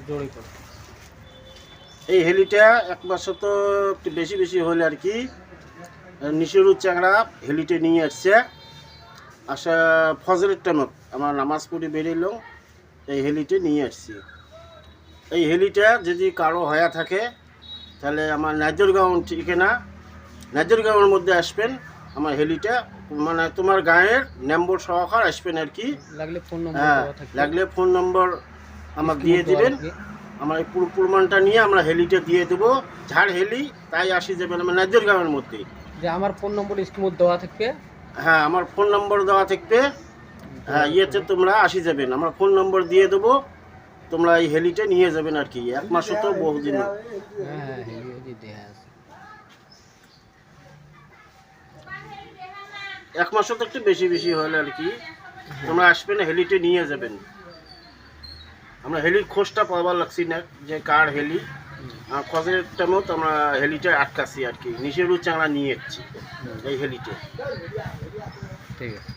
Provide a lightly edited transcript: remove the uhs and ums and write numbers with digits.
জোরে করো। এই হেলিটা এক মাস তো একটু বেশি বেশি হলে আর কি নিশিরুর চ্যাংড়া হেলিটে নিয়ে আসছে। আসা ফজরের টাইমত আমার নামাজ পড়ে বেরিয়েলাম, এই হেলিটে নিয়ে আসছি। এই হেলিটা যদি কারো হয়ে থাকে তাহলে আমার ন্যায্যরগাঁও ঠিকানা, ন্যায্যরগাঁওয়ের মধ্যে আসবেন। আমার হেলিটা মানে তোমার গাঁয়ের নম্বর সহকার আসবেন আর কি। লাগলে ফোন নম্বর হ্যাঁ, দেওয়া থাকবে, লাগলে ফোন নম্বর আমার স্ক্রিনে দিয়ে দেওয়া দিবেন। থাকবে। আমার এই পুরো প্রমাণটা নিয়ে আমরা হেলিটা দিয়ে দেবো। ঝাড় হেলি তাই আসি যাবেন আমার ন্যায্যরগাঁওয়ের মধ্যে। যে আমার ফোন নম্বর স্ক্রিনে দেওয়া থাকবে। হ্যাঁ, আমার ফোন নম্বর দেওয়া থাকবে। হ্যাঁ, ইয়েতে তোমরা আসি যাবেন, আমার ফোন নম্বর দিয়ে দেবো। তোমরা এই হেলিটা নিয়ে যাবেন আর কি। এক মাসও তো বহুদিন। হ্যাঁ, হেলিও দেয়া আছে। এক মাসও তো একটু বেশি বেশি হলে আর কি। তোমরা আসবেন, হেলিটা নিয়ে যাবেন। আমরা হেলির খোঁজটা পাওয়ার লাগছি না যে কার হেলি। খোঁজের টাইমও তো আমরা হেলিটা আটকাছি আর কি। নিশিরুর চাংড়া নিয়ে এসেছি এই হেলিটা। ঠিক আছে।